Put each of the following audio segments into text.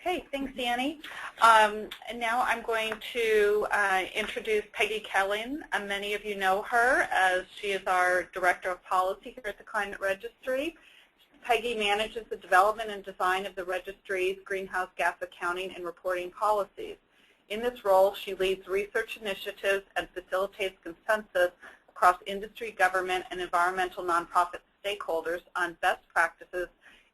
Okay, thanks, Annie. And now I'm going to introduce Peggy Kelling. Many of you know her as she is our Director of Policy here at the Climate Registry. Peggy manages the development and design of the registry's greenhouse gas accounting and reporting policies. In this role, she leads research initiatives and facilitates consensus across industry, government, and environmental nonprofit stakeholders on best practices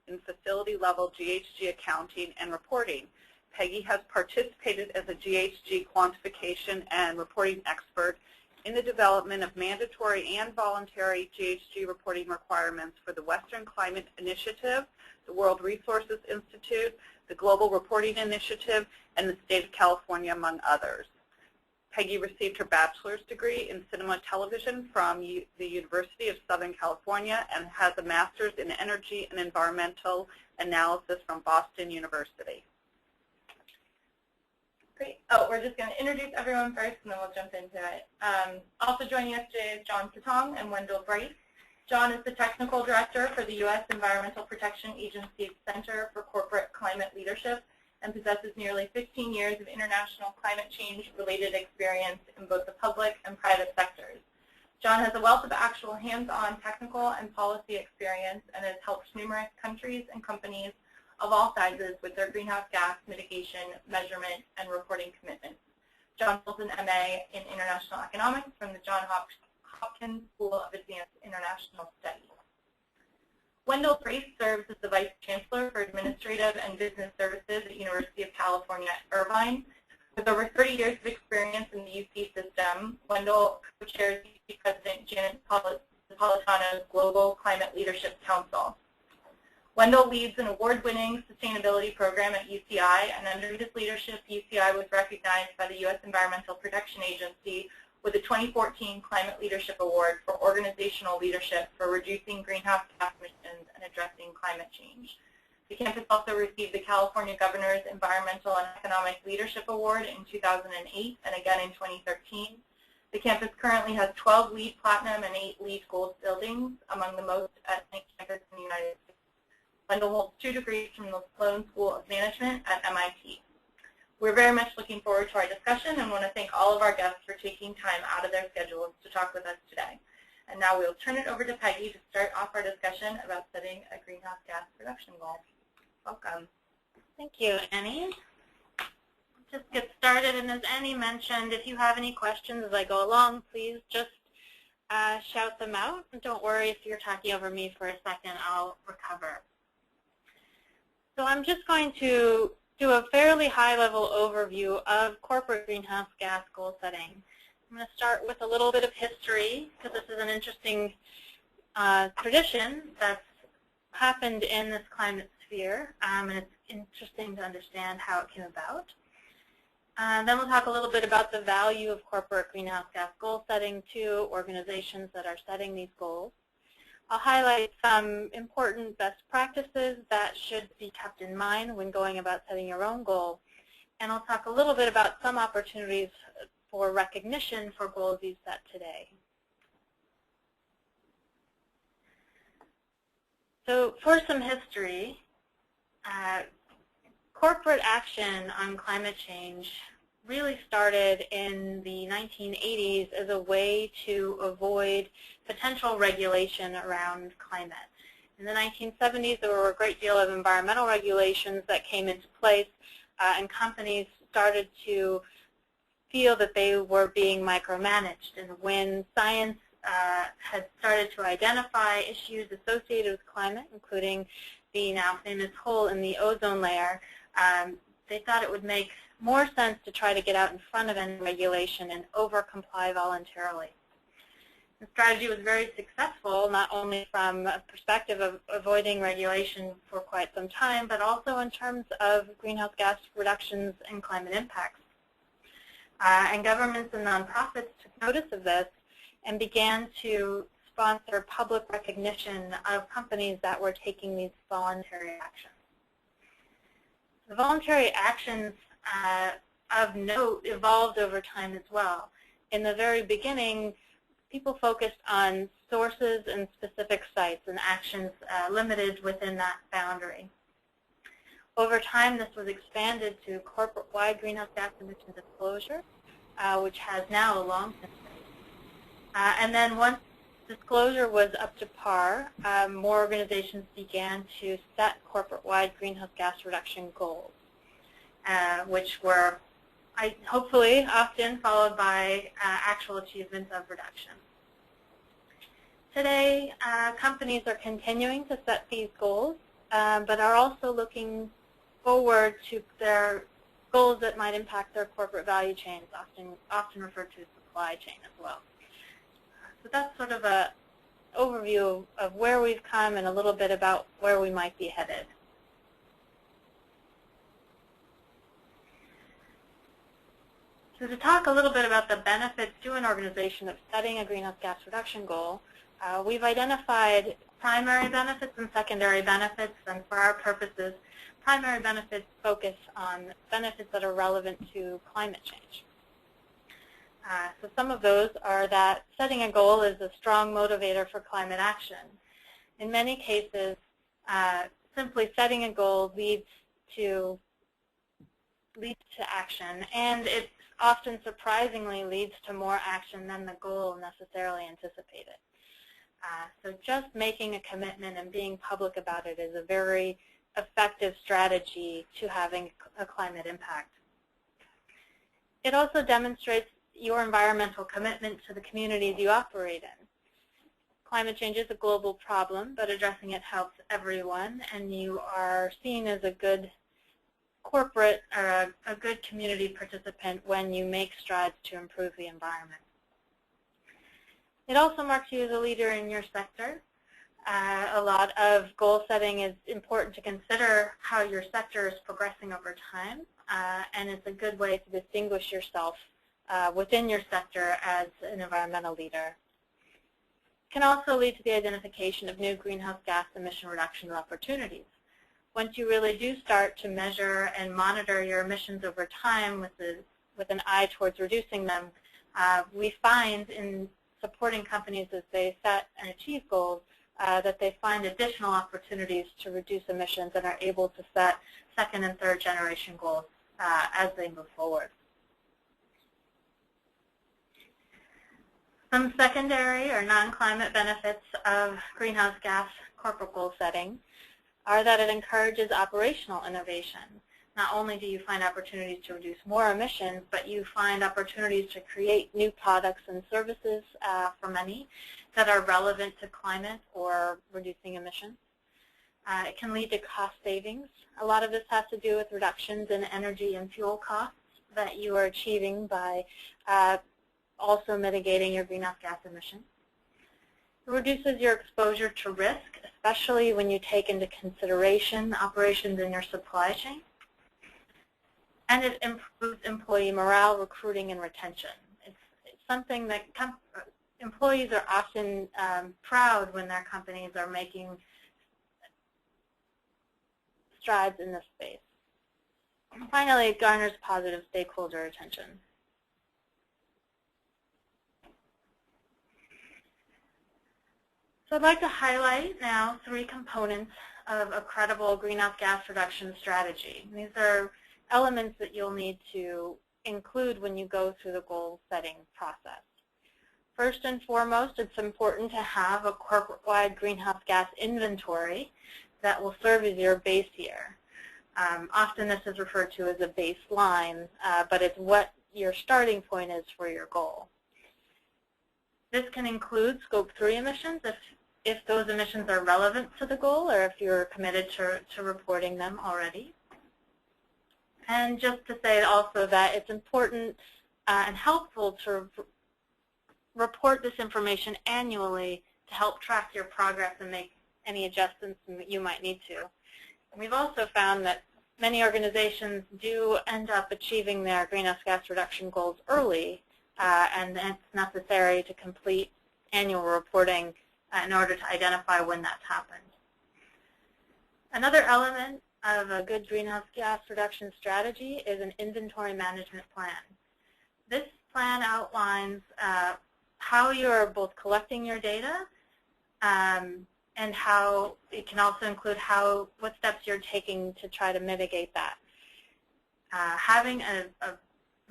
in facility-level GHG accounting and reporting. Peggy has participated as a GHG quantification and reporting expert in the development of mandatory and voluntary GHG reporting requirements for the Western Climate Initiative, the World Resources Institute, the Global Reporting Initiative, and the State of California, among others. Peggy received her bachelor's degree in cinema television from the University of Southern California and has a master's in energy and environmental analysis from Boston University. Great. We're just going to introduce everyone first, and then we'll jump into it. Also joining us today is John Satong and Wendell Bryce. John is the Technical Director for the U.S. Environmental Protection Agency's Center for Corporate Climate Leadership and possesses nearly 15 years of international climate change-related experience in both the public and private sectors. John has a wealth of actual hands-on technical and policy experience and has helped numerous countries and companies of all sizes with their greenhouse gas mitigation, measurement, and reporting commitments. John holds an MA in International Economics from the Johns Hopkins School of Advanced International Studies. Wendell Bryce serves as the Vice Chancellor for Administrative and Business Services at University of California at Irvine. With over 30 years of experience in the UC system, Wendell co-chairs UC President Janet Napolitano's Global Climate Leadership Council. Wendell leads an award-winning sustainability program at UCI, and under his leadership, UCI was recognized by the U.S. Environmental Protection Agency with the 2014 Climate Leadership Award for organizational leadership for reducing greenhouse gas emissions and addressing climate change. The campus also received the California Governor's Environmental and Economic Leadership Award in 2008 and again in 2013. The campus currently has 12 LEED Platinum and 8 LEED Gold buildings, among the most ethnic campuses in the United States. Wendell holds 2 degrees from the Sloan School of Management at MIT. We're very much looking forward to our discussion and want to thank all of our guests for taking time out of their schedules to talk with us today. And now we'll turn it over to Peggy to start off our discussion about setting a greenhouse gas reduction goal. Welcome. Thank you, Annie. Just get started, and as Annie mentioned, if you have any questions as I go along, please just shout them out. And don't worry if you're talking over me for a second, I'll recover. So I'm just going to do a fairly high-level overview of corporate greenhouse gas goal setting. I'm going to start with a little bit of history, because this is an interesting tradition that's happened in this climate sphere, and it's interesting to understand how it came about. Then we'll talk a little bit about the value of corporate greenhouse gas goal setting to organizations that are setting these goals. I'll highlight some important best practices that should be kept in mind when going about setting your own goal. And I'll talk a little bit about some opportunities for recognition for goals you set today. So for some history, corporate action on climate change really started in the 1980s as a way to avoid potential regulation around climate. In the 1970s, there were a great deal of environmental regulations that came into place, and companies started to feel that they were being micromanaged. And when science had started to identify issues associated with climate, including the now famous hole in the ozone layer, they thought it would make more sense to try to get out in front of any regulation and over-comply voluntarily. The strategy was very successful, not only from a perspective of avoiding regulation for quite some time, but also in terms of greenhouse gas reductions and climate impacts. And governments and nonprofits took notice of this and began to sponsor public recognition of companies that were taking these voluntary actions. The voluntary actions of note evolved over time as well. In the very beginning, people focused on sources and specific sites and actions limited within that boundary. Over time, this was expanded to corporate-wide greenhouse gas emission disclosure, which has now a long history. And then once disclosure was up to par, more organizations began to set corporate-wide greenhouse gas reduction goals, which were hopefully often followed by actual achievements of reduction. Today, companies are continuing to set these goals, but are also looking forward to their goals that might impact their corporate value chains, often referred to as supply chain as well. So that's sort of an overview of where we've come and a little bit about where we might be headed. So to talk a little bit about the benefits to an organization of setting a greenhouse gas reduction goal, we've identified primary benefits and secondary benefits, and for our purposes, primary benefits focus on benefits that are relevant to climate change. So some of those are that setting a goal is a strong motivator for climate action. In many cases, simply setting a goal leads to action, and it often surprisingly leads to more action than the goal necessarily anticipated. So just making a commitment and being public about it is a very effective strategy to having a climate impact. It also demonstrates your environmental commitment to the communities you operate in. Climate change is a global problem, but addressing it helps everyone, and you are seen as a good corporate or a good community participant when you make strides to improve the environment. It also marks you as a leader in your sector. A lot of goal setting is important to consider how your sector is progressing over time, and it's a good way to distinguish yourself within your sector as an environmental leader. It can also lead to the identification of new greenhouse gas emission reduction opportunities. Once you really do start to measure and monitor your emissions over time with an eye towards reducing them, we find in supporting companies as they set and achieve goals that they find additional opportunities to reduce emissions and are able to set second and third generation goals as they move forward. Some secondary or non-climate benefits of greenhouse gas corporate goal setting are that it encourages operational innovation. Not only do you find opportunities to reduce more emissions, but you find opportunities to create new products and services for many that are relevant to climate or reducing emissions. It can lead to cost savings. A lot of this has to do with reductions in energy and fuel costs that you are achieving by also mitigating your greenhouse gas emissions. It reduces your exposure to risk, especially when you take into consideration operations in your supply chain. And it improves employee morale, recruiting, and retention. It's something that employees are often proud when their companies are making strides in this space. And finally, it garners positive stakeholder attention. So I'd like to highlight now 3 components of a credible greenhouse gas reduction strategy. These are elements that you'll need to include when you go through the goal setting process. First and foremost, it's important to have a corporate-wide greenhouse gas inventory that will serve as your base year. Often this is referred to as a baseline, but it's what your starting point is for your goal. This can include Scope 3 emissions if those emissions are relevant to the goal or if you're committed to reporting them already. And just to say also that it's important and helpful to report this information annually to help track your progress and make any adjustments that you might need to. And we've also found that many organizations do end up achieving their greenhouse gas reduction goals early, and it's necessary to complete annual reporting in order to identify when that's happened. Another element of a good greenhouse gas reduction strategy is an inventory management plan. This plan outlines how you are both collecting your data and and how it can also include what steps you're taking to try to mitigate that. Having a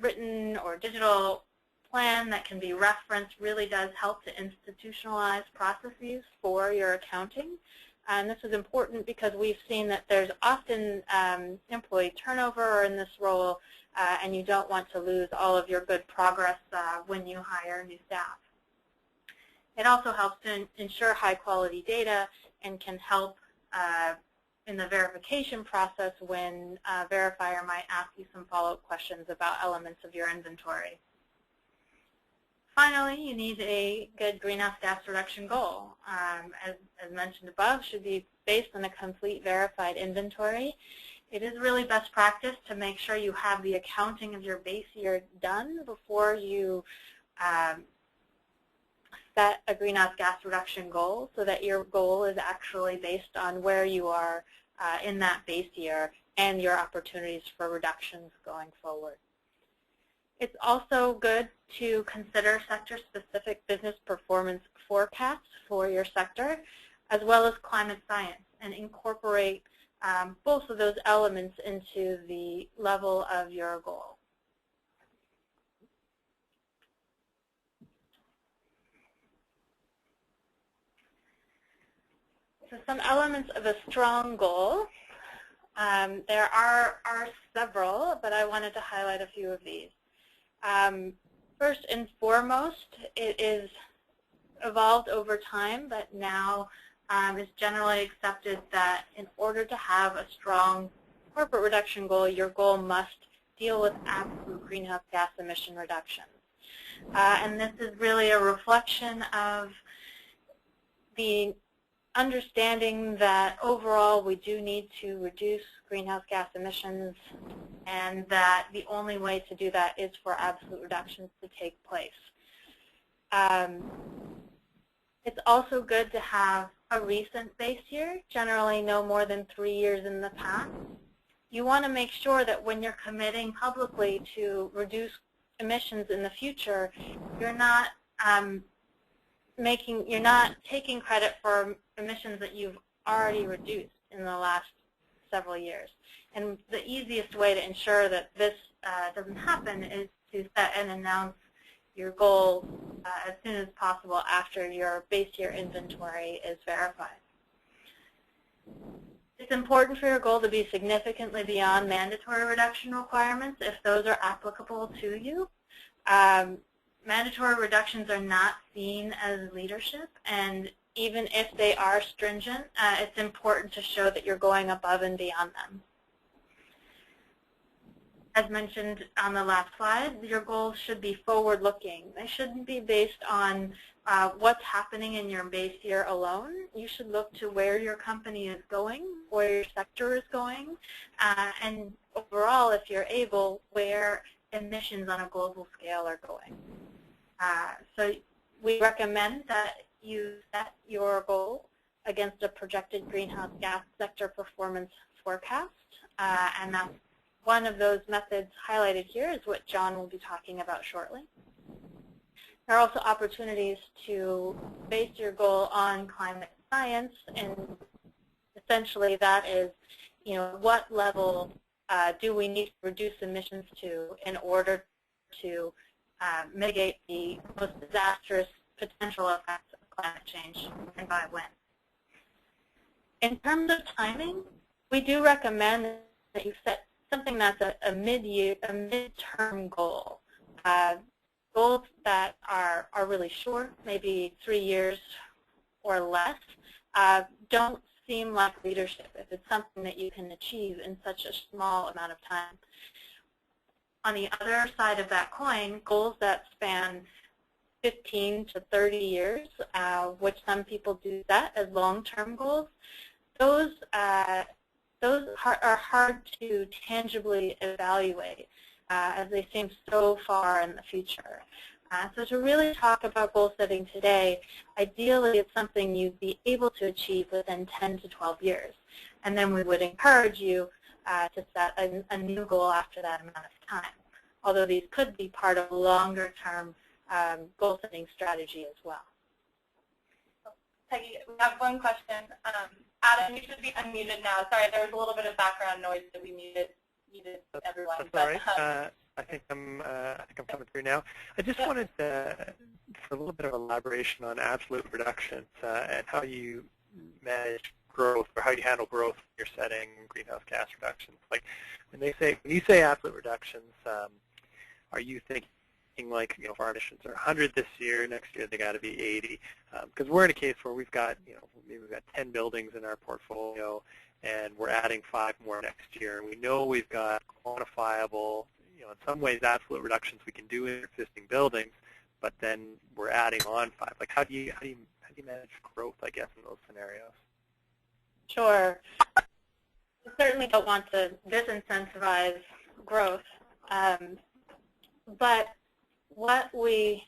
written or digital plan that can be referenced really does help to institutionalize processes for your accounting. And this is important because we've seen that there's often employee turnover in this role, and you don't want to lose all of your good progress when you hire new staff. It also helps to ensure high-quality data and can help in the verification process when a verifier might ask you some follow-up questions about elements of your inventory. Finally, you need a good greenhouse gas reduction goal. As mentioned above, should be based on a complete verified inventory. It is really best practice to make sure you have the accounting of your base year done before you set a greenhouse gas reduction goal, so that your goal is actually based on where you are in that base year and your opportunities for reductions going forward. It's also good to consider sector-specific business performance forecasts for your sector, as well as climate science, and incorporate both of those elements into the level of your goal. So some elements of a strong goal. There are several, but I wanted to highlight a few of these. First and foremost, it is evolved over time, but now is generally accepted that in order to have a strong corporate reduction goal, your goal must deal with absolute greenhouse gas emission reductions. And this is really a reflection of the understanding that overall we do need to reduce greenhouse gas emissions, and that the only way to do that is for absolute reductions to take place. It's also good to have a recent base year, generally no more than 3 years in the past. You want to make sure that when you're committing publicly to reduce emissions in the future, you're not taking credit for emissions that you've already reduced in the last several years. And the easiest way to ensure that this doesn't happen is to set and announce your goal as soon as possible after your base year inventory is verified. It's important for your goal to be significantly beyond mandatory reduction requirements if those are applicable to you. Mandatory reductions are not seen as leadership, and even if they are stringent, it's important to show that you're going above and beyond them. As mentioned on the last slide, your goals should be forward-looking. They shouldn't be based on what's happening in your base year alone. You should look to where your company is going, where your sector is going, and overall, if you're able, where emissions on a global scale are going. So we recommend that you set your goal against a projected greenhouse gas sector performance forecast, and that's one of those methods highlighted here is what John will be talking about shortly. There are also opportunities to base your goal on climate science, and essentially that is, what level do we need to reduce emissions to in order to mitigate the most disastrous potential effects of climate change, and by when. In terms of timing, we do recommend that you set something that's a mid-term goal. Goals that are really short, maybe 3 years or less, don't seem like leadership if it's something that you can achieve in such a small amount of time. On the other side of that coin, goals that span 15 to 30 years, which some people do set as long-term goals, those are hard to tangibly evaluate as they seem so far in the future. So to really talk about goal setting today, ideally it's something you'd be able to achieve within 10 to 12 years. And then we would encourage you to set a new goal after that amount of time, although these could be part of a longer-term goal-setting strategy as well. Peggy, we have one question. Adam, you should be unmuted now. Sorry, there was a little bit of background noise that we muted everyone. That's all right. I think I'm coming through now. I just wanted for a little bit of elaboration on absolute reductions and how you manage growth or how you handle growth when you're setting greenhouse gas reductions. Like when you say absolute reductions, are you thinking like, if our emissions are 100 this year, next year they got to be 80? Because we're in a case where we've got, maybe we've got 10 buildings in our portfolio, and we're adding 5 more next year, and we know we've got quantifiable, in some ways absolute reductions we can do in existing buildings, but then we're adding on 5. Like how do you manage growth, I guess, in those scenarios? Sure. We certainly don't want to disincentivize growth, but what we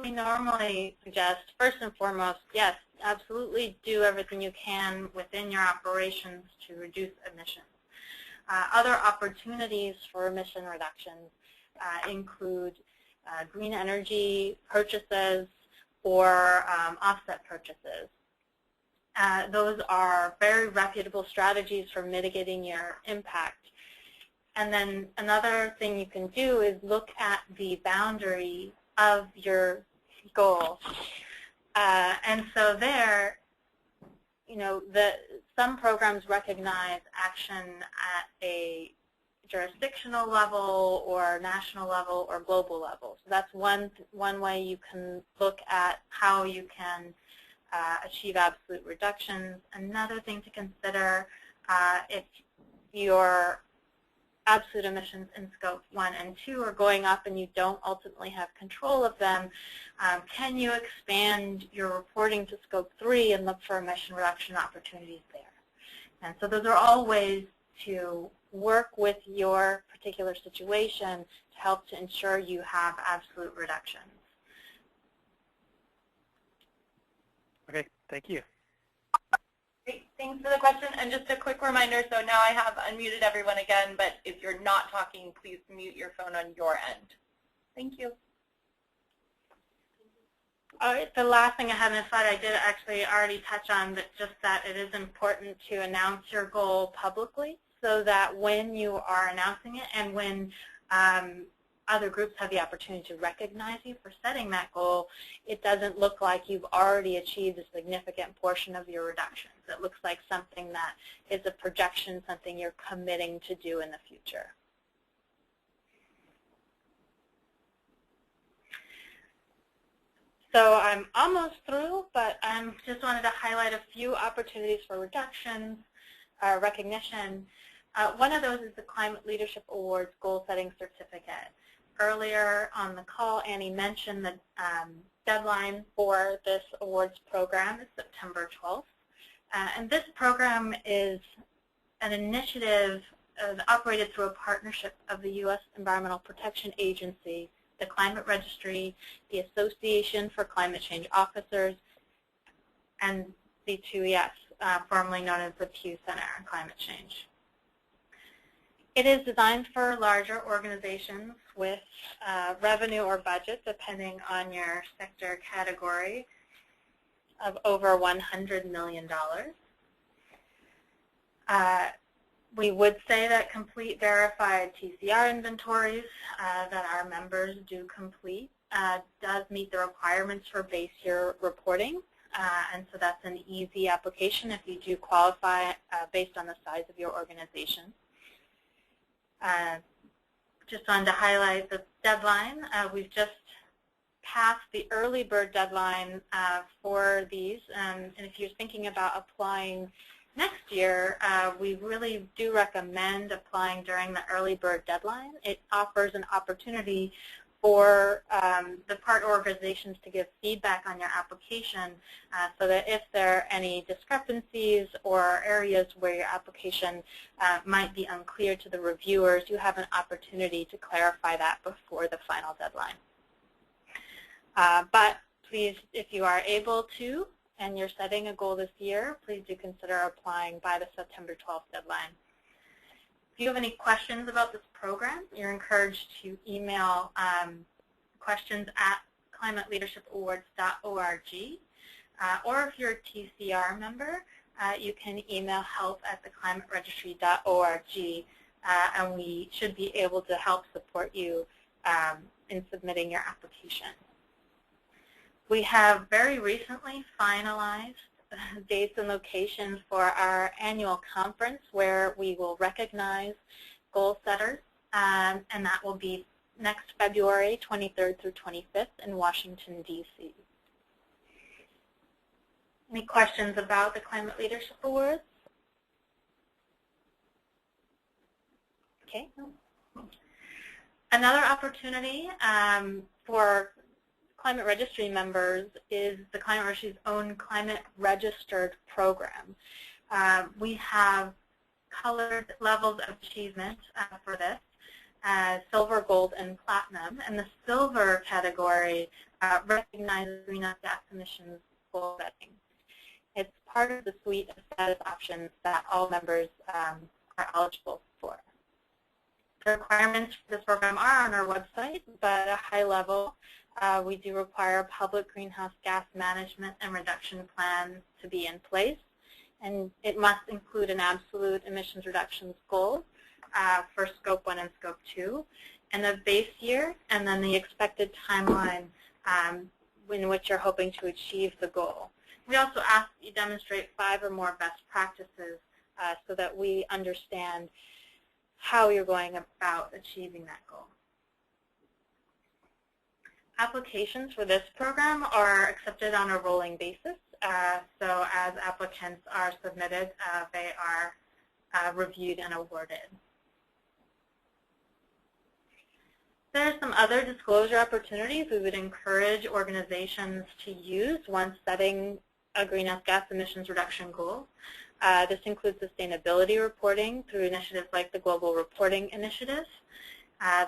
normally suggest, first and foremost, yes, absolutely do everything you can within your operations to reduce emissions. Other opportunities for emission reductions include green energy purchases or offset purchases. Those are very reputable strategies for mitigating your impact. And then another thing you can do is look at the boundary of your goal. And so there, some programs recognize action at a jurisdictional level or national level or global level. So that's one way you can look at how you can achieve absolute reductions. Another thing to consider, if your absolute emissions in Scope 1 and 2 are going up and you don't ultimately have control of them, can you expand your reporting to Scope 3 and look for emission reduction opportunities there? And so those are all ways to work with your particular situation to help to ensure you have absolute reductions. Okay, thank you. Great, thanks for the question. And just a quick reminder, so now I have unmuted everyone again, but if you're not talking, please mute your phone on your end. Thank you. All right, the last thing I have in the slide I did actually already touch on, but just that it is important to announce your goal publicly so that when you are announcing it and when other groups have the opportunity to recognize you for setting that goal, it doesn't look like you've already achieved a significant portion of your reductions. It looks like something that is a projection, something you're committing to do in the future. So I'm almost through, but I just wanted to highlight a few opportunities for reductions, recognition. One of those is the Climate Leadership Awards Goal Setting Certificate. Earlier on the call, Annie mentioned the deadline for this awards program is September 12th. And this program is an initiative operated through a partnership of the U.S. Environmental Protection Agency, the Climate Registry, the Association for Climate Change Officers, and the 2ES, formerly known as the Pew Center on Climate Change. It is designed for larger organizations with revenue or budget, depending on your sector category, of over $100 million. We would say that complete verified TCR inventories that our members do complete does meet the requirements for base year reporting. And so that's an easy application if you do qualify based on the size of your organization. Just wanted to highlight the deadline. We've just passed the early bird deadline for these. And if you're thinking about applying next year, we really do recommend applying during the early bird deadline. It offers an opportunity for the partner organizations to give feedback on your application so that if there are any discrepancies or areas where your application might be unclear to the reviewers, you have an opportunity to clarify that before the final deadline. But please, if you are able to, and you're setting a goal this year, please do consider applying by the September 12th deadline. If you have any questions about this program, you're encouraged to email questions at climateleadershipawards.org. or if you're a TCR member, you can email help@theclimateregistry.org, and we should be able to help support you in submitting your application. We have very recently finalized dates and locations for our annual conference where we will recognize goal setters, and that will be next February 23rd through 25th in Washington, D.C. Any questions about the Climate Leadership Awards? Okay. Another opportunity for Climate Registry members is the Climate Registry's own Climate Registered program. We have colored levels of achievement for this, silver, gold, and platinum. And the silver category recognizes greenhouse gas emissions goal setting. It's part of the suite of status options that all members are eligible for. The requirements for this program are on our website, but at a high level, we do require a public greenhouse gas management and reduction plan to be in place, and it must include an absolute emissions reductions goal for Scope 1 and Scope 2, and the base year, and then the expected timeline in which you're hoping to achieve the goal. We also ask that you demonstrate 5 or more best practices so that we understand how you're going about achieving that goal. Applications for this program are accepted on a rolling basis. So as applicants are submitted, they are reviewed and awarded. There are some other disclosure opportunities we would encourage organizations to use once setting a greenhouse gas emissions reduction goal. This includes sustainability reporting through initiatives like the Global Reporting Initiative.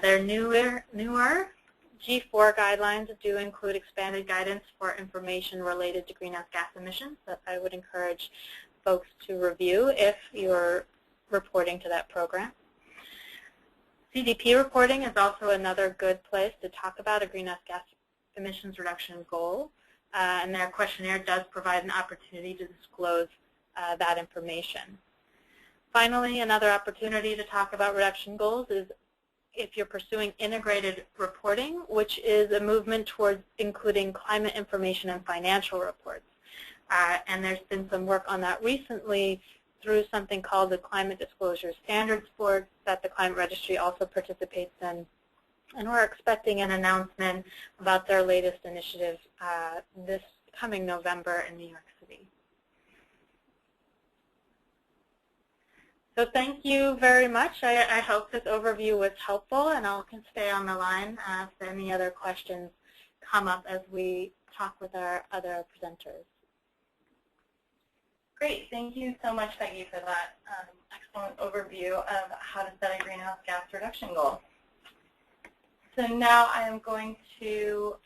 Their newer G4 guidelines do include expanded guidance for information related to greenhouse gas emissions that I would encourage folks to review if you're reporting to that program. CDP reporting is also another good place to talk about a greenhouse gas emissions reduction goal, and their questionnaire does provide an opportunity to disclose that information. Finally, another opportunity to talk about reduction goals is if you're pursuing integrated reporting, which is a movement towards including climate information and financial reports. And there's been some work on that recently through something called the Climate Disclosure Standards Board that the Climate Registry also participates in. And we're expecting an announcement about their latest initiative this coming November in New York City. So thank you very much. I hope this overview was helpful, and I can stay on the line if any other questions come up as we talk with our other presenters. Great. Thank you so much, Peggy, for that excellent overview of how to set a greenhouse gas reduction goal. So now I am going to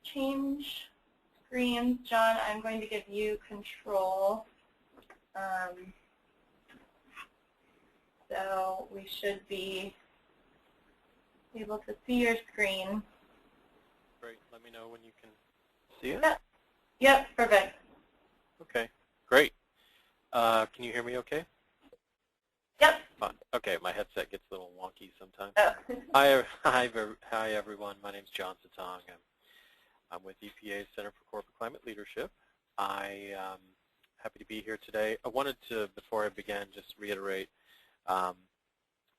change screens. John, I'm going to give you control. So we should be able to see your screen. Great. Let me know when you can see it. Yep, yep, perfect. Okay, great. Can you hear me okay? Yep. Fine. Okay, my headset gets a little wonky sometimes. Oh. Hi, everyone. My name is John Satong. I'm with EPA's Center for Corporate Climate Leadership. I am happy to be here today. I wanted to, before I begin, just reiterate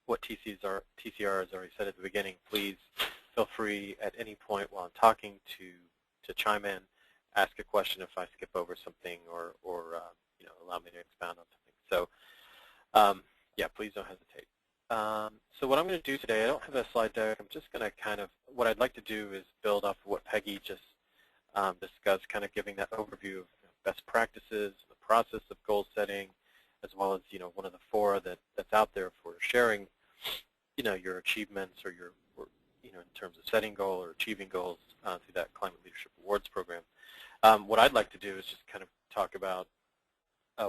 what TCR has already said at the beginning. Please feel free at any point while I'm talking to chime in, ask a question if I skip over something, or you know, allow me to expound on something. So yeah, please don't hesitate. So what I'm going to do today, I don't have a slide deck. I'm just going to kind of, what I'd like to do is build off of what Peggy just discussed, kind of giving that overview of best practices, the process of goal setting, as well as, you know, one of the fora that's out there for sharing, you know, your achievements or your, you know, in terms of setting goal or achieving goals through that Climate Leadership Awards program. What I'd like to do is just kind of talk about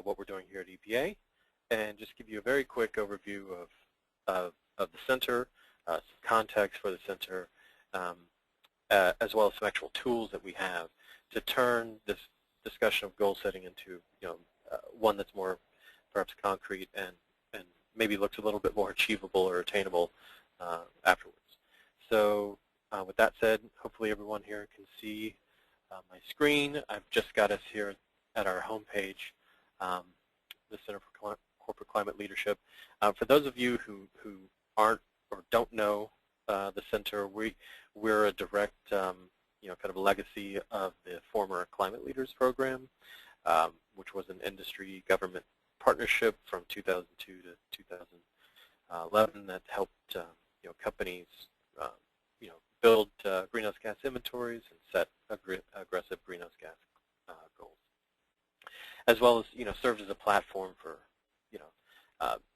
what we're doing here at EPA, and just give you a very quick overview of the center, some context for the center, as well as some actual tools that we have to turn this discussion of goal setting into one that's more perhaps concrete and maybe looks a little bit more achievable or attainable afterwards. So with that said, hopefully everyone here can see my screen. I've just got us here at our homepage, the Center for Corporate Climate Leadership. For those of you who aren't or don't know the center, we're a direct kind of legacy of the former Climate Leaders program, which was an industry government partnership from 2002 to 2011 that helped companies build greenhouse gas inventories and set aggressive greenhouse gas goals, as well as served as a platform for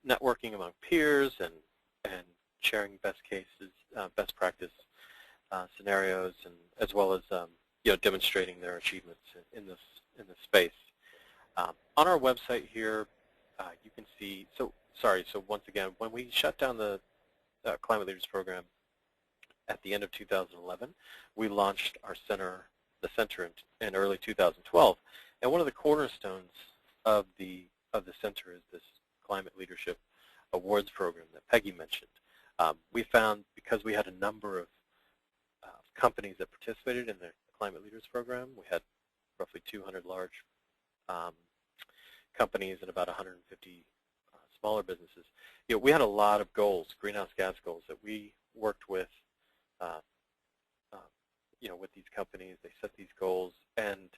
networking among peers and sharing best cases, best practice scenarios, and as well as demonstrating their achievements in this space. On our website here, you can see. So once again, when we shut down the Climate Leaders program at the end of 2011, we launched our center, the center, in early 2012. And one of the cornerstones of the center is this Climate Leadership Awards program that Peggy mentioned. We found, because we had a number of companies that participated in the Climate Leaders program, we had roughly 200 large companies and about 150 smaller businesses. We had a lot of goals, greenhouse gas goals, that we worked with with these companies. They set these goals, and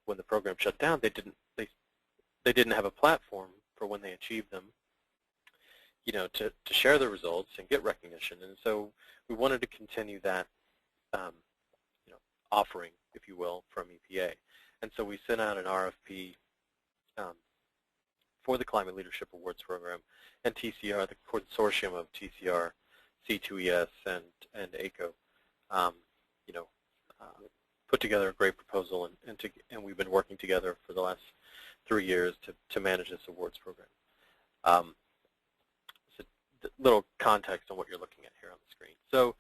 when the program shut down, they didn't have a platform for when they achieved them, to share the results and get recognition. And so we wanted to continue that offering, if you will, from EPA. And so we sent out an RFP for the Climate Leadership Awards program, and TCR, the consortium of TCR, C2ES, and ACO, put together a great proposal, and we've been working together for the last 3 years to manage this awards program. So a little context on what you're looking at here on the screen. So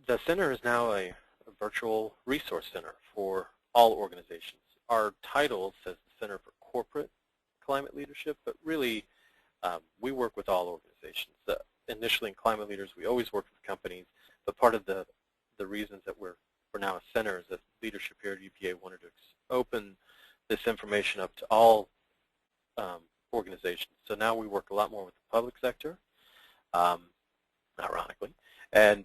the center is now a virtual resource center for all organizations. Our title says the Center for Corporate Climate Leadership, but really we work with all organizations. Initially in Climate Leaders, we always worked with companies, but part of the reasons that we're now a center is that leadership here at EPA wanted to open this information up to all organizations. So now we work a lot more with the public sector, ironically, and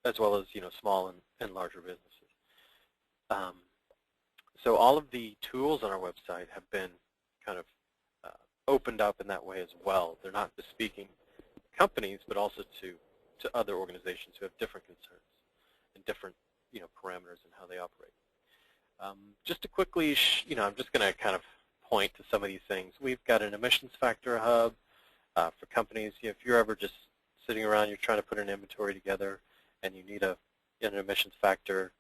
as well as small and larger businesses. So all of the tools on our website have been kind of opened up in that way as well. They're not bespeaking companies, but also to other organizations who have different concerns and different parameters in how they operate. Just to quickly, I'm just going to kind of point to some of these things. We've got an emissions factor hub for companies. If you're ever just sitting around, you're trying to put an inventory together, and you need an emissions factor,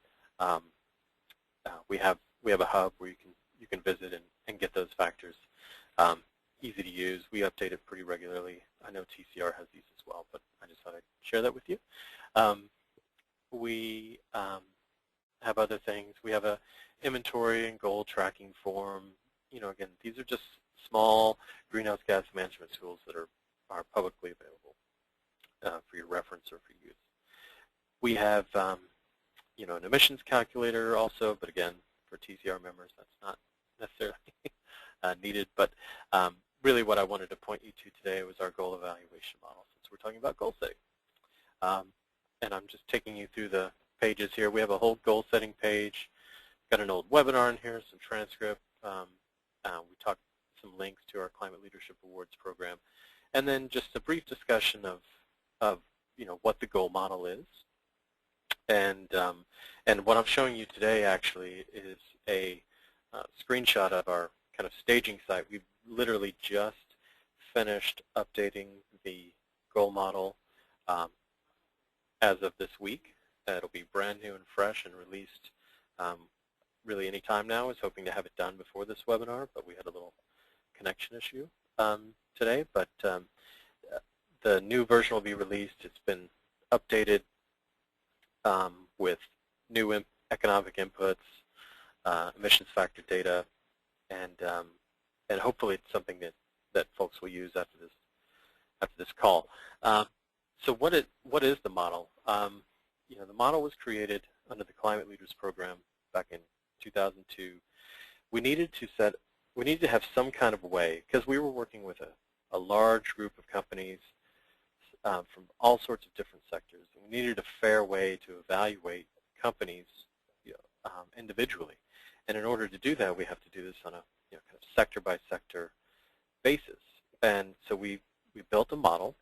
we have a hub where you can visit and get those factors. Easy to use. We update it pretty regularly. I know TCR has these as well, but I just thought I'd share that with you. We have other things. We have a inventory and goal tracking form. Again, these are just small greenhouse gas management tools that are publicly available for your reference or for use. We have an emissions calculator also, but again, for TCR members, that's not necessarily needed. But really what I wanted to point you to today was our goal evaluation model, since we're talking about goal setting. And I'm just taking you through the pages here. We have a whole goal setting page. Got an old webinar in here, some transcript. We talked some links to our Climate Leadership Awards program. And then just a brief discussion of what the goal model is. And what I'm showing you today actually is a screenshot of our kind of staging site. We've literally just finished updating the goal model as of this week. It'll be brand new and fresh and released really any time now. I was hoping to have it done before this webinar, but we had a little connection issue today. But the new version will be released. It's been updated with new economic inputs, emissions factor data, and hopefully it's something that folks will use after this call. So what is the model? The model was created under the Climate Leaders Program back in 2002. We needed to have some kind of way, because we were working with a large group of companies from all sorts of different sectors. And we needed a fair way to evaluate companies individually. And in order to do that, we have to do this on a kind of sector-by-sector basis. And so we built a model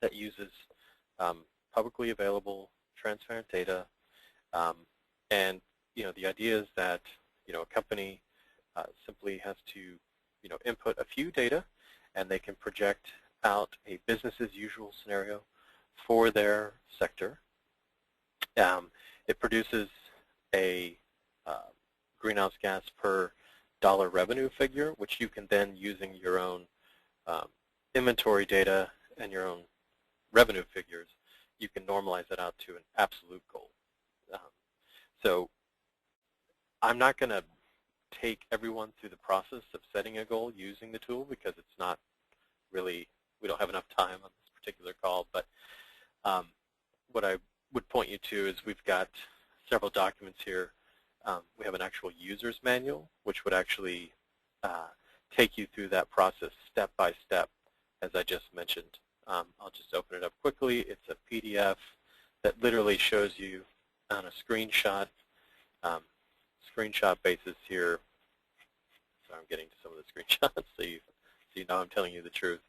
that uses publicly available, transparent data. And the idea is that a company simply has to input a few data, and they can project out a business as usual scenario for their sector. It produces a greenhouse gas per dollar revenue figure, which you can then, using your own inventory data and your own revenue figures, you can normalize that out to an absolute goal. So I'm not going to take everyone through the process of setting a goal using the tool, because it's not really, we don't have enough time on this particular call. But what I would point you to is we've got several documents here. We have an actual user's manual, which would actually take you through that process step by step, as I just mentioned. I'll just open it up quickly. It's a PDF that literally shows you on a screenshot basis here. So I'm getting to some of the screenshots so you know I'm telling you the truth.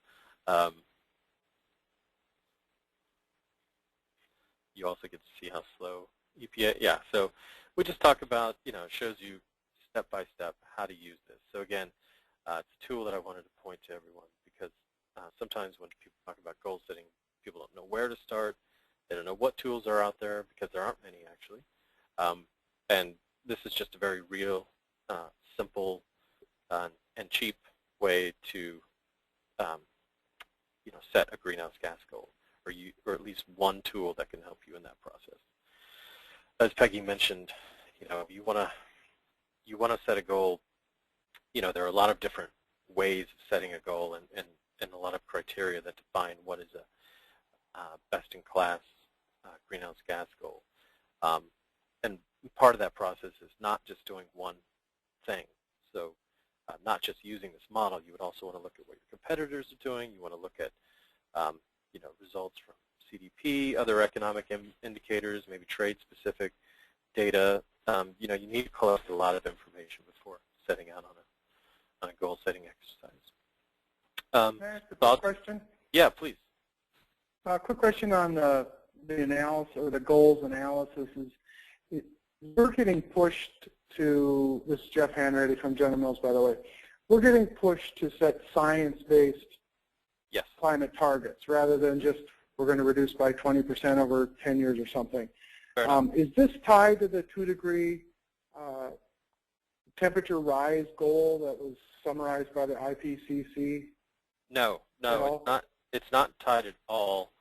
You also get to see how slow EPA. Yeah, so we just talk about, it shows you step by step how to use this. So again, it's a tool that I wanted to point to everyone, because sometimes when people talk about goal setting, people don't know where to start. They don't know what tools are out there, because there aren't many actually. And this is just a very real, simple, and cheap way to set a greenhouse gas goal, or at least one tool that can help you in that process. As Peggy mentioned, you want to set a goal. There are a lot of different ways of setting a goal, and a lot of criteria that define what is a best-in-class greenhouse gas goal. And part of that process is not just doing one thing. So not just using this model, you would also want to look at what your competitors are doing. You want to look at results from CDP, other economic indicators, maybe trade-specific data. You need to collect a lot of information before setting out on a goal-setting exercise. Can I ask a quick question? Yeah, please. A quick question on the analysis, or the goals analysis. We're getting pushed to, this is Jeff Hanratty from General Mills, by the way, we're getting pushed to set science-based climate targets, rather than just we're going to reduce by 20% over 10 years or something. Is this tied to the 2-degree temperature rise goal that was summarized by the IPCC? No, it's not tied at all.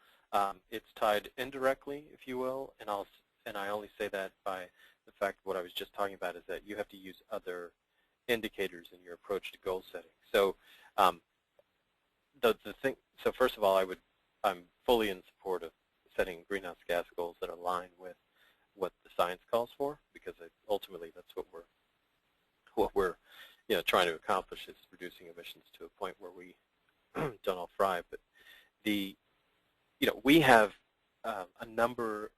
It's tied indirectly, if you will, and I only say that by the fact what I was just talking about is that you have to use other indicators in your approach to goal setting. So so first of all, I'm fully in support of setting greenhouse gas goals that align with what the science calls for, because ultimately that's what we're trying to accomplish, is reducing emissions to a point where we don't all fry. But we have a number.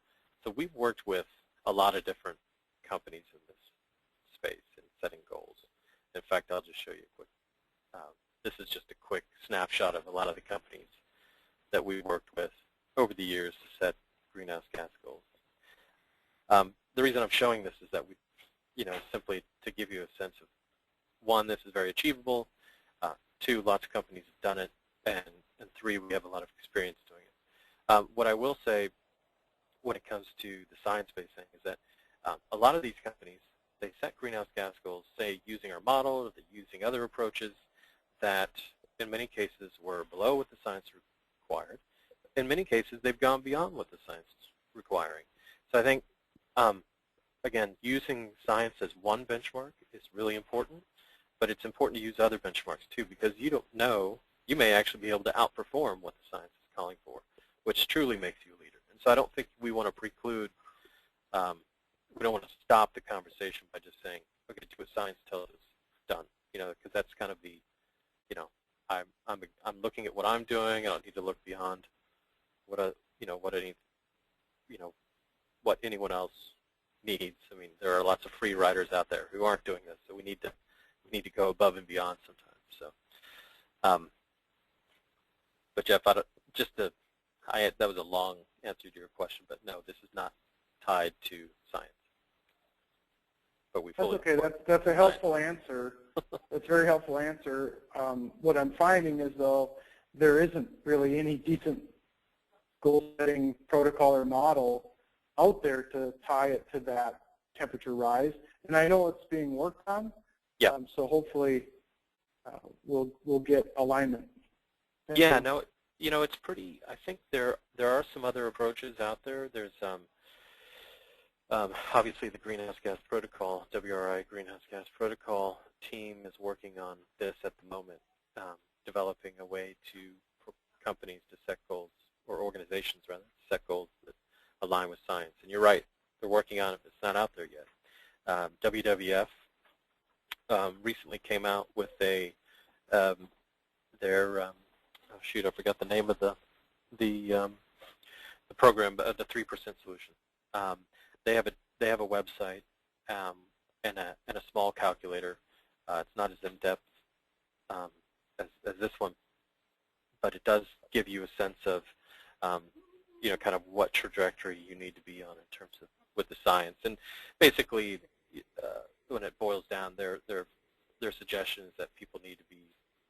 So we've worked with a lot of different companies in this space in setting goals. In fact, I'll just show you a quick. This is just a quick snapshot of a lot of the companies that we've worked with over the years to set greenhouse gas goals. The reason I'm showing this is that simply to give you a sense of, one, this is very achievable. Two, lots of companies have done it, and three, we have a lot of experience doing it. What I will say when it comes to the science-based thing is that a lot of these companies, they set greenhouse gas goals, say using our model, or they're using other approaches that in many cases were below what the science required. In many cases, they've gone beyond what the science is requiring. So I think again, using science as one benchmark is really important, but it's important to use other benchmarks too, because you don't know, you may actually be able to outperform what the science is calling for, which truly makes you a leader. And so I don't think we want to preclude, we don't want to stop the conversation by just saying, okay, do what science tells us, done. Because that's kind of the, I'm looking at what I'm doing. I don't need to look beyond what what anyone else needs. I mean, there are lots of free riders out there who aren't doing this, so we need to go above and beyond sometimes. So, but Jeff, that was a long answer to your question, but no, this is not tied to science. But we fully. That's okay. That's a helpful answer. That's a very helpful answer. What I'm finding is, though, there isn't really any decent goal-setting protocol or model out there to tie it to that temperature rise. And I know it's being worked on. Yeah. So hopefully we'll get alignment. Yeah. No. It's pretty. I think there are some other approaches out there. There's obviously the Greenhouse Gas Protocol, WRI Greenhouse Gas Protocol team is working on this at the moment, developing a way for companies to set goals, or organizations rather, set goals that align with science. And you're right, they're working on it, but it's not out there yet. WWF recently came out with their oh shoot, I forgot the name of the program, the 3% solution. They have a website and a small calculator. It's not as in depth as this one, but it does give you a sense of kind of what trajectory you need to be on in terms of with the science. And basically, when it boils down, their suggestion is that people need to be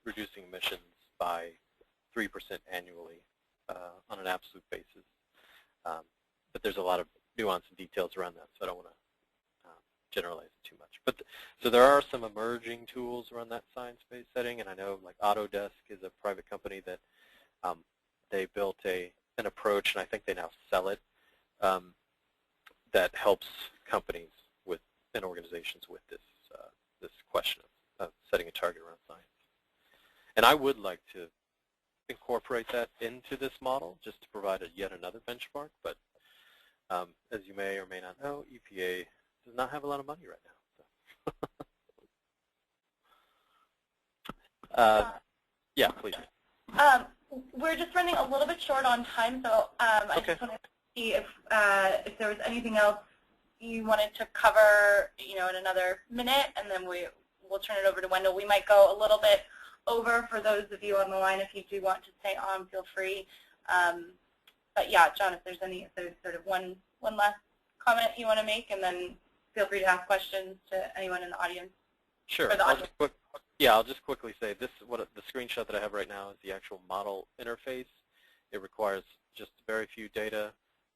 reducing emissions by 3% annually on an absolute basis. But there's a lot of nuance and details around that, so I don't want to generalize it too much. But so there are some emerging tools around that science-based setting, and I know like Autodesk is a private company that they built an approach, and I think they now sell it, that helps companies and organizations with this question of setting a target around science. And I would like to incorporate that into this model just to provide yet another benchmark, but as you may or may not know, EPA does not have a lot of money right now. So. Yeah, please. We're just running a little bit short on time, so I just wanted to see if there was anything else you wanted to cover, in another minute, and then we'll turn it over to Wendell. We might go a little bit over for those of you on the line. If you do want to stay on, feel free. But yeah, John, if there's sort of one last comment you want to make, and then feel free to ask questions to anyone in the audience. Sure. I'll just quickly say the screenshot that I have right now is the actual model interface. It requires just very few data,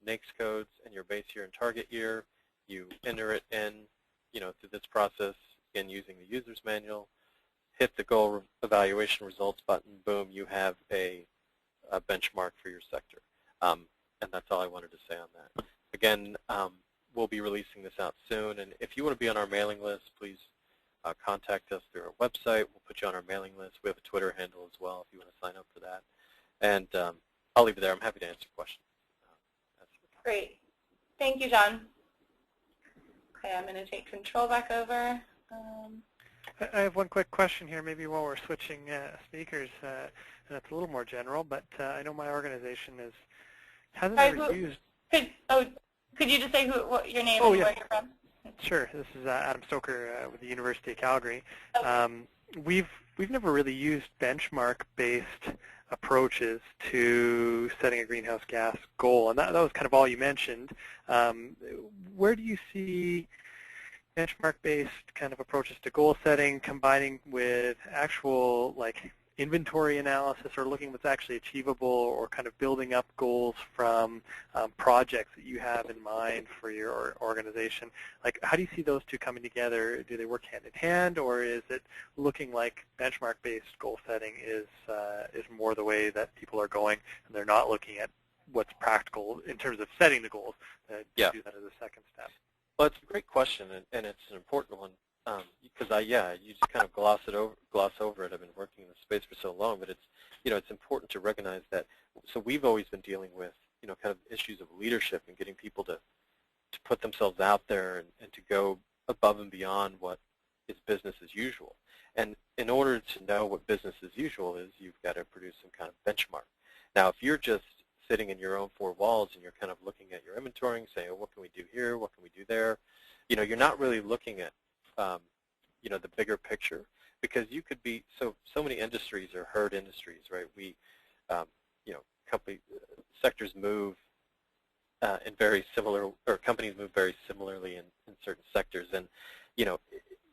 NAICS codes, and your base year and target year. You enter it in, through this process, again using the user's manual. Hit the goal evaluation results button. Boom, you have a benchmark for your sector. And that's all I wanted to say on that. Again, we'll be releasing this out soon, and if you want to be on our mailing list, please contact us through our website. We'll put you on our mailing list. We have a Twitter handle as well if you want to sign up for that. And I'll leave it there. I'm happy to answer questions. Great. Thank you, John. Okay, I'm going to take control back over. I have one quick question here, maybe while we're switching speakers, and it's a little more general, but I know my organization hasn't ever used... Could you just say what your name and where you're from? Sure. This is Adam Stoker with the University of Calgary. Okay. We've never really used benchmark-based approaches to setting a greenhouse gas goal, and that was kind of all you mentioned. Where do you see benchmark-based kind of approaches to goal setting combining with actual inventory analysis, or looking what's actually achievable, or kind of building up goals from projects that you have in mind for your organization? How do you see those two coming together? Do they work hand in hand, or is it looking like benchmark-based goal setting is more the way that people are going, and they're not looking at what's practical in terms of setting the goals? Do that as a second step. Well, it's a great question, and it's an important one because you just kind of gloss over it. I've been working in the space for so long, but it's important to recognize that. So we've always been dealing with kind of issues of leadership and getting people to put themselves out there and to go above and beyond what is business as usual. And in order to know what business as usual is, you've got to produce some kind of benchmark. Now, if you're just sitting in your own four walls and you're kind of looking at your inventory and saying, oh, what can we do here, what can we do there, you're not really looking at the bigger picture, because you could be so many industries are herd industries, right? We sectors move in very similar, or companies move very similarly in certain sectors, and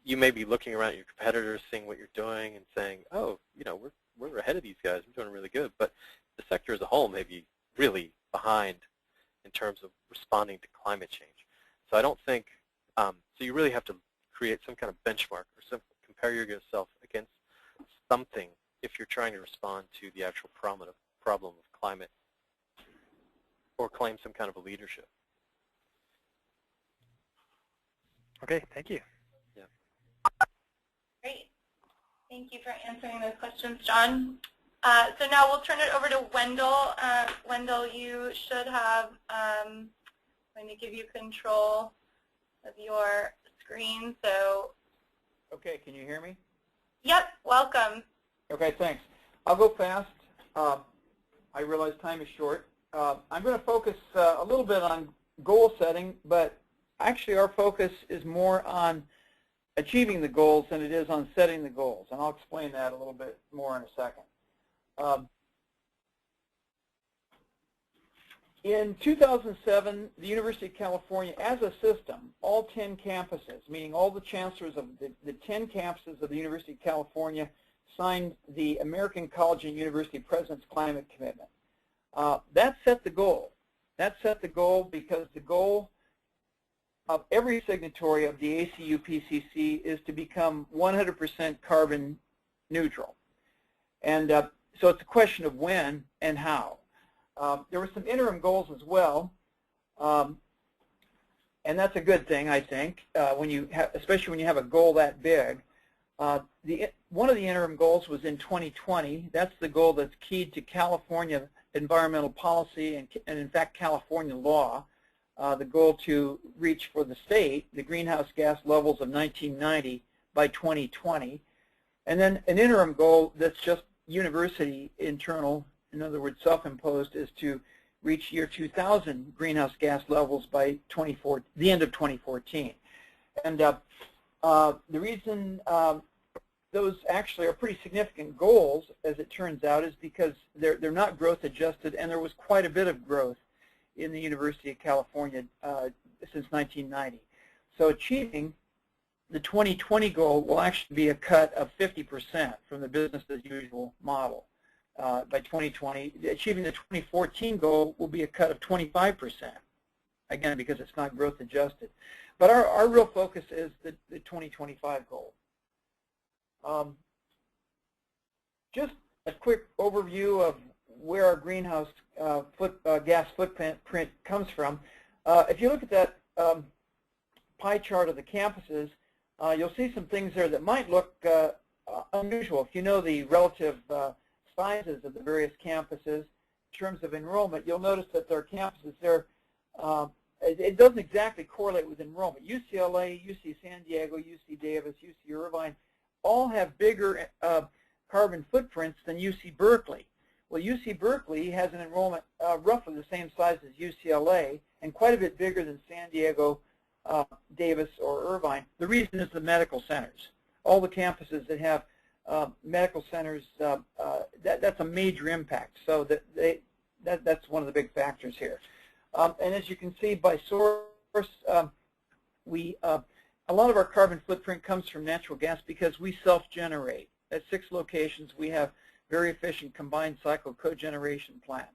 you may be looking around at your competitors, seeing what you're doing, and saying, oh, we're ahead of these guys, we're doing really good, but the sector as a whole may be really behind in terms of responding to climate change. So I don't think, so you really have to create some kind of benchmark or compare yourself against something if you're trying to respond to the actual problem of climate or claim some kind of a leadership. Okay, thank you. Yeah. Great. Thank you for answering those questions, John. So now we'll turn it over to Wendell. Wendell, you should have, I'm going to give you control of your screen. So. Okay, can you hear me? Yep, welcome. Okay, thanks. I'll go fast. I realize time is short. I'm going to focus a little bit on goal setting, but actually our focus is more on achieving the goals than it is on setting the goals, and I'll explain that a little bit more in a second. In 2007, the University of California, as a system, all 10 campuses, meaning all the chancellors of the 10 campuses of the University of California, signed the American College and University President's Climate Commitment. That set the goal. That set the goal because the goal of every signatory of the ACU-PCC is to become 100% carbon neutral. And so it's a question of when and how. There were some interim goals as well, and that's a good thing, I think, especially when you have a goal that big. One of the interim goals was in 2020. That's the goal that's keyed to California environmental policy and in fact, California law. The goal to reach for the state the greenhouse gas levels of 1990 by 2020. And then an interim goal that's just university internal, in other words, self-imposed, is to reach year 2000 greenhouse gas levels by the end of 2014. And the reason those actually are pretty significant goals, as it turns out, is because they're not growth adjusted, and there was quite a bit of growth in the University of California since 1990. So achieving the 2020 goal will actually be a cut of 50% from the business as usual model by 2020. Achieving the 2014 goal will be a cut of 25%, again, because it's not growth adjusted. But our real focus is the 2025 goal. Just a quick overview of where our greenhouse gas footprint comes from. If you look at that pie chart of the campuses, you'll see some things there that might look unusual. If you know the relative sizes of the various campuses in terms of enrollment, you'll notice that there are campuses there. It doesn't exactly correlate with enrollment. UCLA, UC San Diego, UC Davis, UC Irvine all have bigger carbon footprints than UC Berkeley. Well, UC Berkeley has an enrollment roughly the same size as UCLA and quite a bit bigger than San Diego, Davis, or Irvine. The reason is the medical centers. All the campuses that have medical centers, that's a major impact. So that's one of the big factors here. And as you can see by source, a lot of our carbon footprint comes from natural gas because we self-generate. At 6 locations, we have very efficient combined cycle cogeneration plants.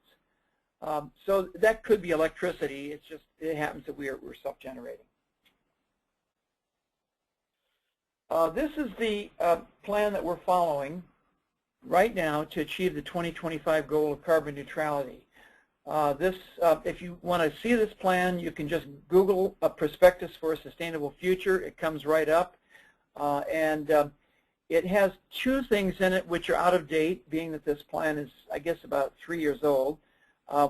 So that could be electricity. It happens that we're self-generating. This is the plan that we're following right now to achieve the 2025 goal of carbon neutrality. If you want to see this plan, you can just Google a prospectus for a sustainable future. It comes right up. It has two things in it which are out of date, being that this plan is, I guess, about 3 years old.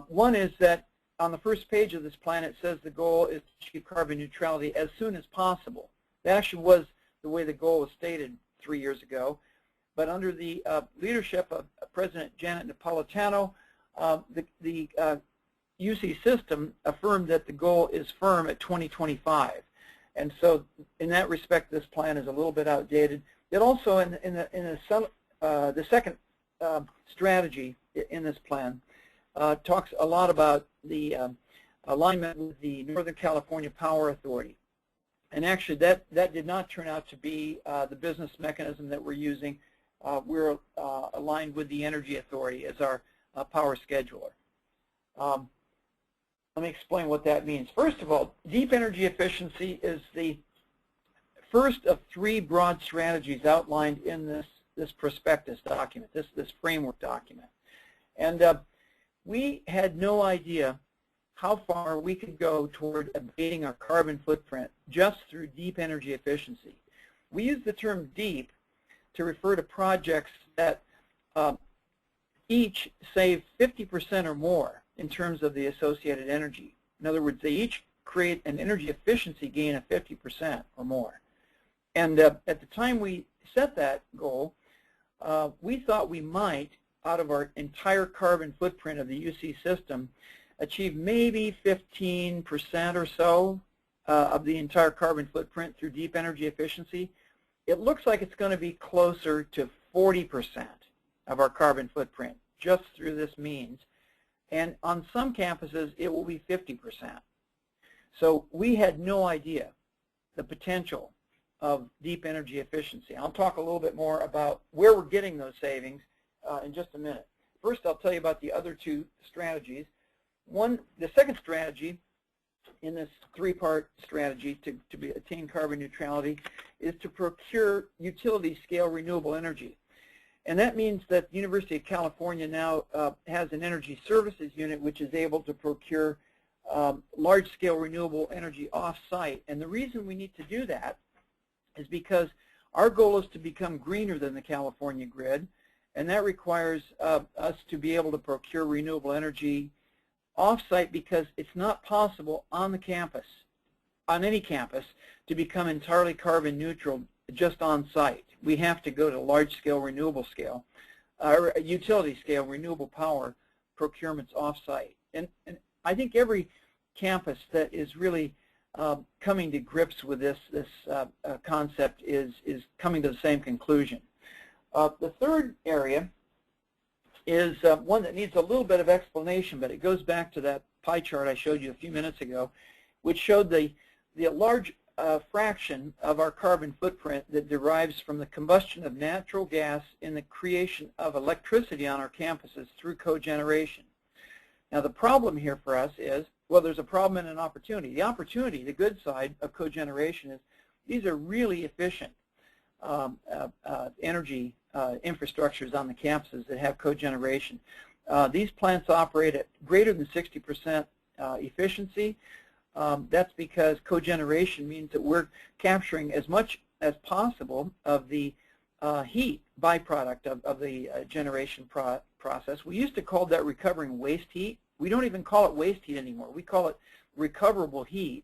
One is that on the first page of this plan, it says the goal is to achieve carbon neutrality as soon as possible. That actually was the way the goal was stated 3 years ago. But under the leadership of President Janet Napolitano, the UC system affirmed that the goal is firm at 2025. And so in that respect, this plan is a little bit outdated. It also, the second strategy in this plan talks a lot about the alignment with the Northern California Power Authority. And actually, that did not turn out to be the business mechanism that we're using. We're aligned with the Energy Authority as our power scheduler. Let me explain what that means. First of all, deep energy efficiency is the first of 3 broad strategies outlined in this prospectus document, this framework document. And we had no idea how far we could go toward abating our carbon footprint just through deep energy efficiency. We use the term deep to refer to projects that each save 50% or more in terms of the associated energy. In other words, they each create an energy efficiency gain of 50% or more. And at the time we set that goal, we thought we might, out of our entire carbon footprint of the UC system, achieve maybe 15% or so of the entire carbon footprint through deep energy efficiency. It looks like it's going to be closer to 40% of our carbon footprint just through this means. And on some campuses, it will be 50%. So we had no idea the potential of deep energy efficiency. I'll talk a little bit more about where we're getting those savings in just a minute. First, I'll tell you about the other 2 strategies. The second strategy in this 3-part strategy to attain carbon neutrality is to procure utility-scale renewable energy. And that means that the University of California now has an energy services unit which is able to procure large-scale renewable energy off-site. And the reason we need to do that is because our goal is to become greener than the California grid, and that requires us to be able to procure renewable energy off-site because it's not possible on the campus, on any campus, to become entirely carbon neutral just on-site. We have to go to large-scale renewable scale, or utility-scale renewable power procurements off-site. And I think every campus that is really coming to grips with this concept is coming to the same conclusion. The third area is one that needs a little bit of explanation, but it goes back to that pie chart I showed you a few minutes ago, which showed the large fraction of our carbon footprint that derives from the combustion of natural gas in the creation of electricity on our campuses through cogeneration. Now the problem here for us is, well, there's a problem and an opportunity. The opportunity, the good side of cogeneration, is these are really efficient energy infrastructures on the campuses that have cogeneration. These plants operate at greater than 60% efficiency. That's because cogeneration means that we're capturing as much as possible of the heat byproduct of the generation process. We used to call that recovering waste heat. We don't even call it waste heat anymore. We call it recoverable heat.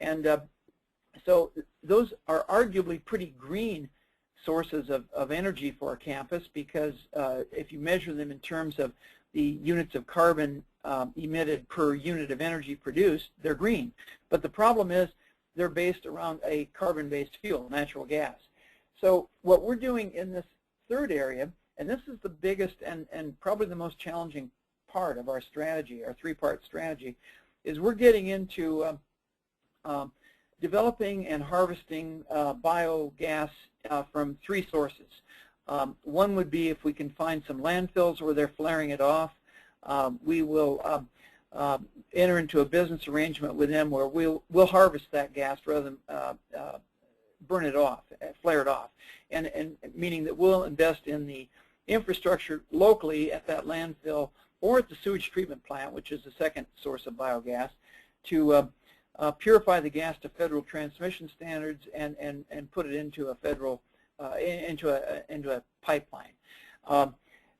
And so those are arguably pretty green sources of energy for our campus because if you measure them in terms of the units of carbon emitted per unit of energy produced, they're green. But the problem is they're based around a carbon-based fuel, natural gas. So what we're doing in this third area, and this is the biggest and probably the most challenging part of our strategy, our 3-part strategy, is we're getting into developing and harvesting biogas from 3 sources. One would be if we can find some landfills where they're flaring it off. We will enter into a business arrangement with them where we'll harvest that gas rather than burn it off, flare it off, and meaning that we'll invest in the infrastructure locally at that landfill or at the sewage treatment plant, which is the second source of biogas, to purify the gas to federal transmission standards and put it into a federal into a pipeline.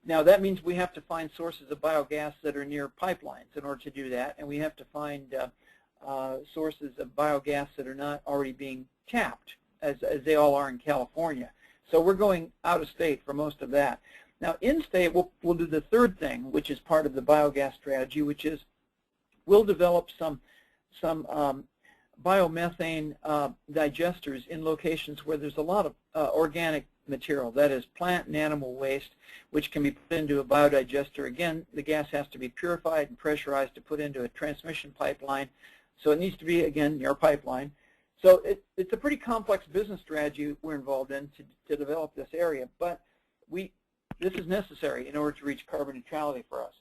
Now that means we have to find sources of biogas that are near pipelines in order to do that, and we have to find sources of biogas that are not already being tapped, as they all are in California. So we're going out of state for most of that. Now in state, we'll do the third thing, which is part of the biogas strategy, which is we'll develop some biomethane digesters in locations where there's a lot of organic material, that is plant and animal waste, which can be put into a biodigester. Again, the gas has to be purified and pressurized to put into a transmission pipeline, so it needs to be, again, near a pipeline. So it's a pretty complex business strategy we're involved in to develop this area, but this is necessary in order to reach carbon neutrality for us.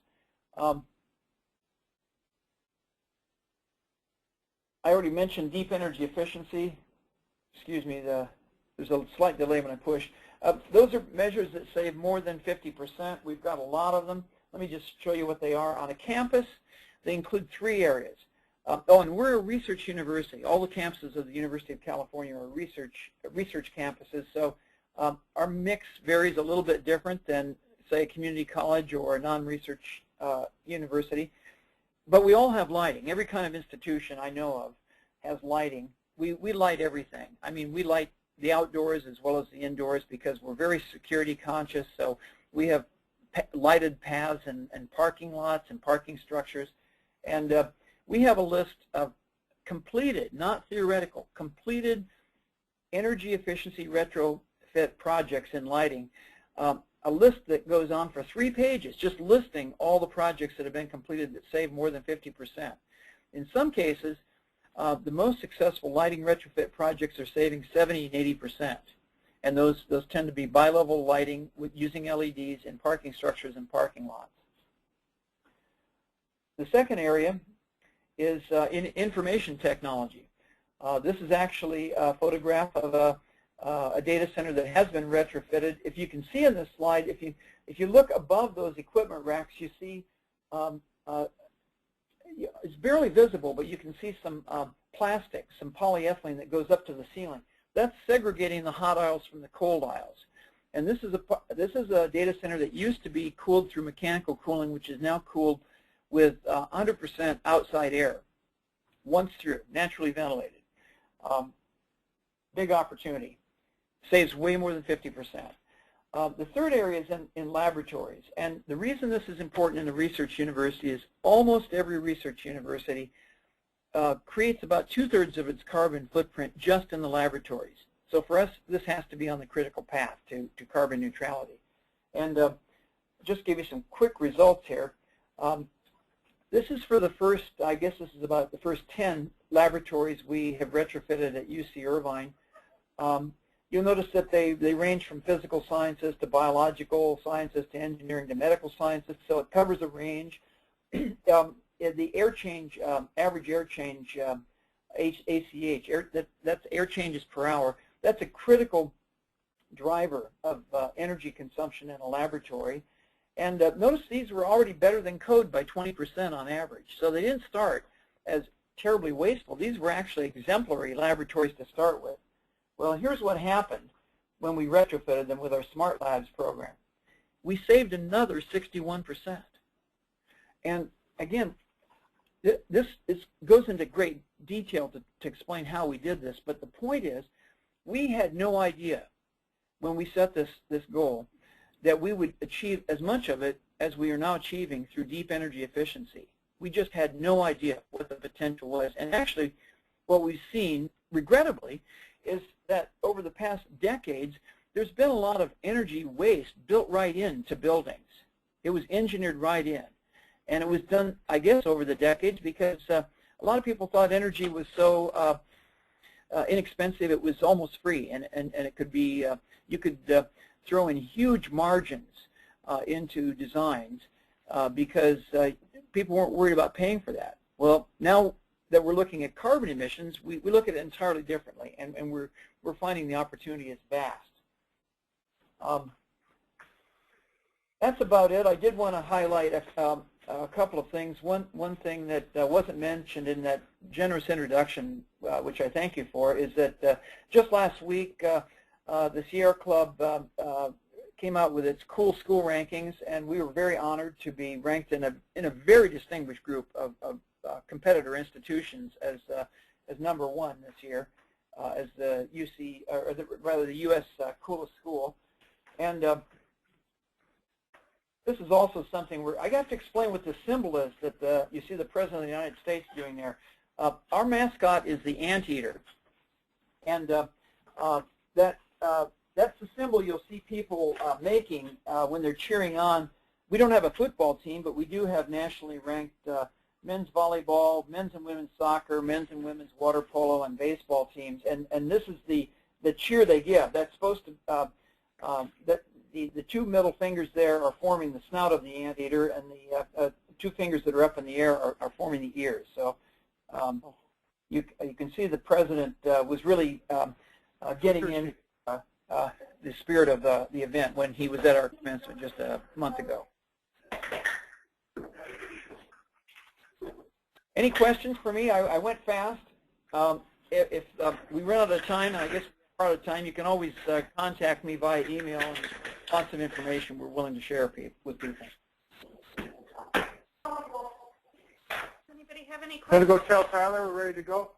I already mentioned deep energy efficiency. Excuse me, there's a slight delay when I push. Those are measures that save more than 50%. We've got a lot of them. Let me just show you what they are. On a campus, they include 3 areas. And we're a research university. All the campuses of the University of California are research campuses, so our mix varies a little bit different than, say, a community college or a non-research university. But we all have lighting. Every kind of institution I know of has lighting. We light everything. I mean, we light the outdoors as well as the indoors because we're very security conscious. So we have lighted paths and parking lots and parking structures. And we have a list of completed, not theoretical, completed energy efficiency retrofit projects in lighting. A list that goes on for 3 pages, just listing all the projects that have been completed that save more than 50%. In some cases, the most successful lighting retrofit projects are saving 70 and 80%. And those tend to be bi-level lighting with using LEDs in parking structures and parking lots. The second area is in information technology. This is actually a photograph of a data center that has been retrofitted. If you can see in this slide, if you look above those equipment racks, you see it's barely visible, but you can see some plastic, some polyethylene that goes up to the ceiling. That's segregating the hot aisles from the cold aisles. And this is a data center that used to be cooled through mechanical cooling, which is now cooled with 100% outside air, once through, naturally ventilated. Big opportunity. Saves way more than 50%. The third area is in laboratories. And the reason this is important in a research university is almost every research university creates about 2/3 of its carbon footprint just in the laboratories. So for us, this has to be on the critical path to carbon neutrality. And just give you some quick results here. This is for the first, I guess this is about the first 10 laboratories we have retrofitted at UC Irvine. You'll notice that they range from physical sciences to biological sciences to engineering to medical sciences, so it covers a range. The air change, average air change, ACH, that's air changes per hour. That's a critical driver of energy consumption in a laboratory. And notice these were already better than code by 20% on average. So they didn't start as terribly wasteful. These were actually exemplary laboratories to start with. Well, here's what happened when we retrofitted them with our Smart Labs program. We saved another 61%. And again, this goes into great detail to explain how we did this, but the point is we had no idea when we set this goal that we would achieve as much of it as we are now achieving through deep energy efficiency. We just had no idea what the potential was. And actually, what we've seen, regrettably, is that over the past decades, there's been a lot of energy waste built right into buildings. It was engineered right in. And it was done, I guess, over the decades because a lot of people thought energy was so inexpensive, it was almost free. And it could be, you could throw in huge margins into designs because people weren't worried about paying for that. Well, now that we're looking at carbon emissions, we look at it entirely differently, and we're finding the opportunity is vast. That's about it. I did want to highlight a couple of things. One thing that wasn't mentioned in that generous introduction, which I thank you for, is that just last week the Sierra Club came out with its cool school rankings, and we were very honored to be ranked in a very distinguished group of competitor institutions as #1 this year, as the rather the U.S. coolest school. And this is also something where I got to explain what the symbol is that you see the President of the United States doing there. Our mascot is the Anteater, and that's the symbol you'll see people making when they're cheering on. We don't have a football team, but we do have nationally ranked men's volleyball, men's and women's soccer, men's and women's water polo, and baseball teams. And this is the cheer they give. That's supposed to the two middle fingers there are forming the snout of the anteater, and the two fingers that are up in the air are forming the ears. So you can see the President was really getting in the spirit of the event when he was at our commencement just a month ago. Any questions for me? I went fast. If we run out of time, and I guess we're out of time, you can always contact me via email, and lots of information we're willing to share with people. Anybody have any Going questions? to go tell Tyler we're ready to go?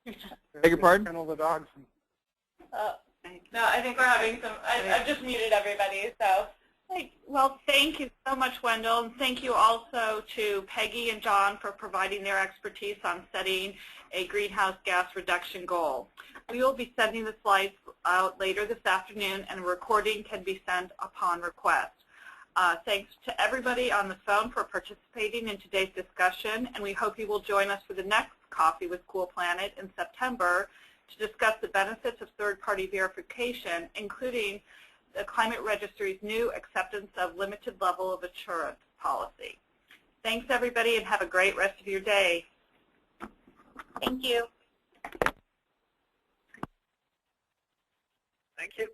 Beg your pardon? Kennel the dogs. No, I think we're having some, I've just muted everybody, so. Well, thank you so much, Wendell, and thank you also to Peggy and John for providing their expertise on setting a greenhouse gas reduction goal. We will be sending the slides out later this afternoon, and a recording can be sent upon request. Thanks to everybody on the phone for participating in today's discussion, and we hope you will join us for the next Coffee with Cool Planet in September to discuss the benefits of third-party verification, including the Climate Registry's new acceptance of limited level of assurance policy. Thanks, everybody, and have a great rest of your day. Thank you. Thank you.